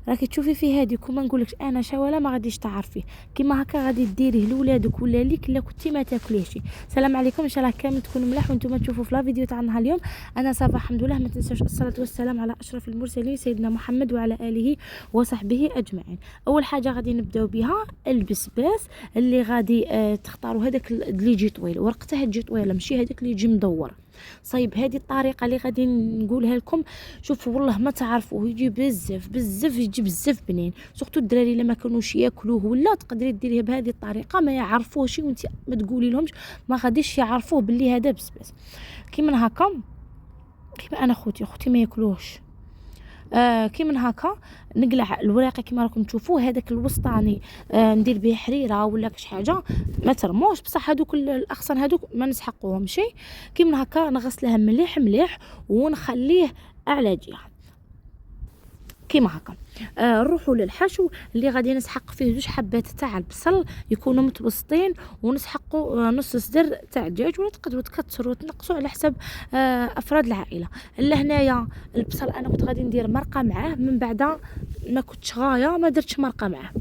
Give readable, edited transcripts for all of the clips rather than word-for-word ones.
راكي تشوفي فيه هذيك وما نقولكش انا شواله ما غاديش تعرفيه كيما هكا غادي ديريه لولادك ولا ليك الا كنتي ما تاكليهش. السلام عليكم، ان شاء الله كامل تكونوا ملاح وانتم تشوفوا في لا فيديو تاعنا اليوم. انا صافا الحمد لله. ما تنساوش الصلاه والسلام على اشرف المرسلين سيدنا محمد وعلى اله وصحبه اجمعين. اول حاجه غادي نبداو بها البسباس اللي غادي تختاروا هذاك اللي يجي طويل، ورقته تجي طويله ماشي هذاك اللي يجي مدور. صايب هذه الطريقه اللي غادي نقولها لكم، شوفوا والله ما تعرفوه يجي بزاف يجي بزاف بنين. سورتو الدراري لما كانوش ياكلوه ولا تقدري ديريه بهذه الطريقه ما يعرفوهش وانت ما تقولي لهمش ما غاديش يعرفوه باللي هذا بسباس. كيما هكا كيما انا خوتي ما ياكلوهش. كيما هكا نقلع الوراقه كيما راكم تشوفوا هذاك الوسطاني ندير به حريره ولا كاش حاجه ما ترموش، بصح هذوك الاغصان هذوك ما نسحقوهمش. كيما هكا نغسلها مليح ونخليه على جهه كيما هكا. نروحوا للحشو اللي غادي نسحق فيه 2 حبات تاع البصل يكونوا متوسطين، ونسحقوا نص صدر تاع الدجاج، ولا تقدروا تكثروا وتنقصوا على حسب افراد العائله. لهنايا البصل انا كنت غادي ندير مرقه معاه، من بعد ما كنتش غايه ما درتش مرقه معاه.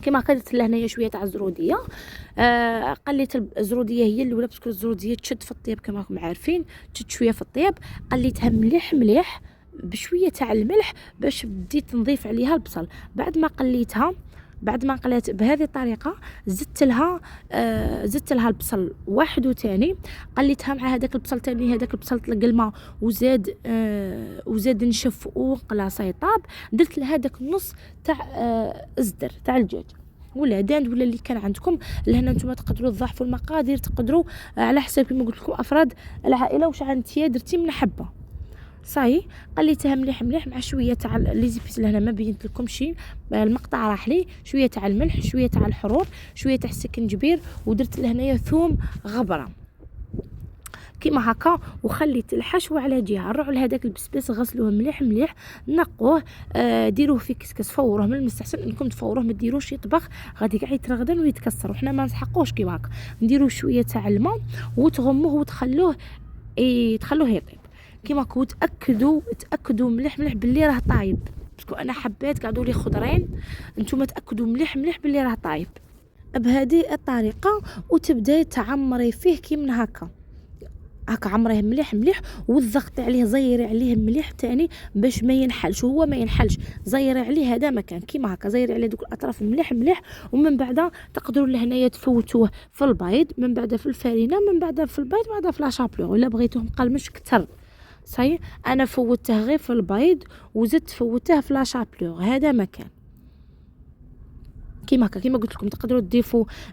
كما درت لهنايا شويه تاع الزروديه. قليت الزروديه هي الاولى باسكو الزروديه تشد في الطياب كما راكم عارفين، تشد شويه في الطياب. قليتها مليح بشويه تاع الملح باش بديت نضيف عليها البصل. بعد ما قليت بهذه الطريقه زدت لها البصل واحد وثاني، قليتها مع هذاك البصل ثاني. هذاك البصل طلق الماء وزاد نشف وقلا صيطاب. درت له هذاك النص تاع الزدر تاع الدجاج ولا داند ولا اللي كان عندكم. لهنا نتوما تقدروا تضاعفوا المقادير، تقدروا على حسب كما قلت لكم افراد العائله واش عندتي درتي من حبه. صاي قليتها مليح مع شويه تاع لي زيبيس. لهنا ما بينت لكم شيء، المقطع راح لي شويه تاع الملح شويه تاع الحرور شويه تاع السكنجبير، ودرت لهنايا ثوم غبره كيما هكا. وخليت الحشو على جهه. نروحوا لهذاك البسباس غسلوه مليح نقوه. ديروه في كسكس، فوروه. من المستحسن انكم تفوروه، ما ديروش يطبخ غادي كاع يترغدن ويتكسر، وحنا ما نسحقوش كيما هكا. نديروا شويه تاع الماء وتغموه وتخلوه يطيب كيما هكا. تاكدوا مليح باللي راه طايب، باسكو انا حبيت قعدوا لي خضرين. نتوما تاكدوا مليح باللي راه طايب بهذه الطريقه. وتبداي تعمري فيه كيما هكا عمريه مليح والضغط عليه زيري عليه مليح تاني باش ما ينحلش. هو ما ينحلش، زيري عليه هذا مكان كيما هكا، زيري عليه دوك الاطراف مليح. ومن بعد تقدروا لهنايا تفوتوه في البيض، من بعد في الفرينه، من بعد في البيض، بعد في لاشابلور ولا بغيتوه مقلمش كتر. صاي انا فوتته غير في البيض وزدت فوتته في لاشابلور هذا مكان كيما هكا. كيما قلت لكم تقدروا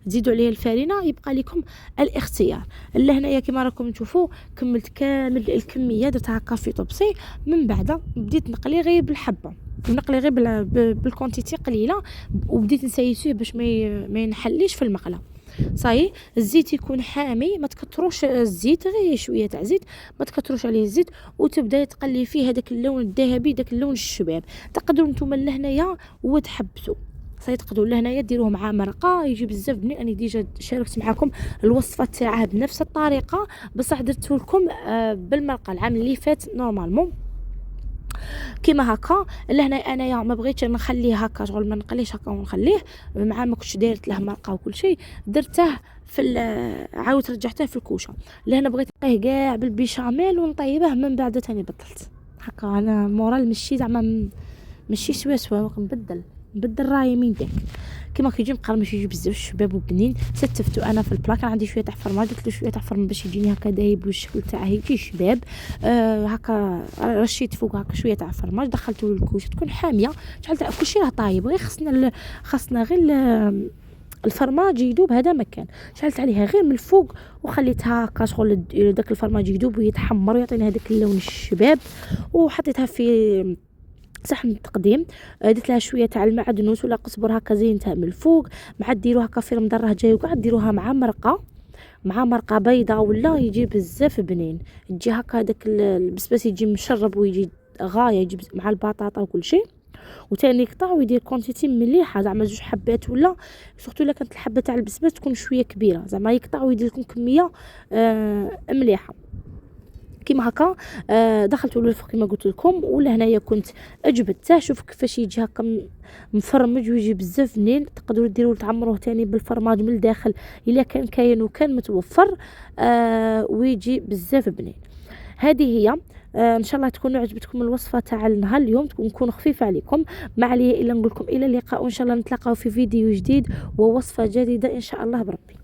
تزيدوا عليه الفرينه، يبقى لكم الاختيار. لهنايا كيما راكم تشوفوا كملت كامل الكميه، درتها هكا في طبسي. من بعد بديت نقلي غير بالحبه، نقلي غير بالكونتيتي قليله، وبديت نسيسوه باش ما ينحليش في المقله. صاي الزيت يكون حامي، ما تكتروش الزيت، غير شويه تاع زيت، ما تكتروش عليه الزيت. وتبداي تقلي فيه هذاك اللون الذهبي، داك اللون الشباب. تقدروا نتوما لهنايا وتحبسوا. صاي تقدروا لهنايا ديروه مع مرقه يجي بزاف بنين. انا ديجا شاركت معكم الوصفه تاعها بنفس الطريقه، بصح درت لكم بالمرقه العام اللي فات نورمالمون كيما هكا. لهنا انايا ما بغيتش نخليه هكا شغل ما نقليش هكا ونخليه مع ما كنتش دايرت له مرقه وكل شيء. درته في عاودت رجعته في الكوشه. لهنا بغيت نقيه كاع بالبيشاميل ونطيبه، من بعد ثاني بطلت هكا. انا مورال مشي زعما مشي سوا نبدل رايي من داك كيما كيجي مقرمش يجي بزاف شباب وبنين. ستفتو انا في البلا كان عندي شويه تاع فرماج، درت له شويه تاع فرماج باش يجيني هكا دايب والشكل تاعه يجي شباب. هكا رشيت فوق هكا شويه تاع فرماج، دخلته للكوشه تكون حاميه. شحال كلشي راه طايب، غير خصنا غير الفرماج يذوب هذا مكان. شعلت عليها غير من الفوق وخليتها هكا شغل داك الفرماج يذوب ويتحمر ويعطينا هذاك اللون الشباب. وحطيتها في صحن التقديم. درت لها شويه تاع المعدنوس ولا قزبر هكا زينتها من الفوق. مع ديروها هكا في مدرة جاي وكاع ديروها مع مرقه بيضه ولا يجي بزاف بنين. تجي هكا داك البسباس يجي مشرب ويجي غايه، يجي مع البطاطا وكل شيء. وثاني يقطع ويدير كونتيتي مليحه زعما 2 حبات ولا سورتو الا كانت الحبه تاع البسباس تكون شويه كبيره، زعما يقطع ويدير لكم كميه مليحه. كيما هكا. دخلت للفوق كيما قلت لكم، ولا هنايا كنت جبدته. شوفوا كيفاش يجي هكا مفرمج ويجي بزاف بنين. تقدروا ديروه تعمروه تاني بالفرماج من الداخل الا كان كاين وكان متوفر، ويجي بزاف بنين. هذه هي. ان شاء الله تكون عجبتكم الوصفه تاع نهار اليوم، تكون خفيفه عليكم. ما عليا الا نقول لكم الى اللقاء، وان شاء الله نتلاقاو في فيديو جديد ووصفه جديده ان شاء الله بربي.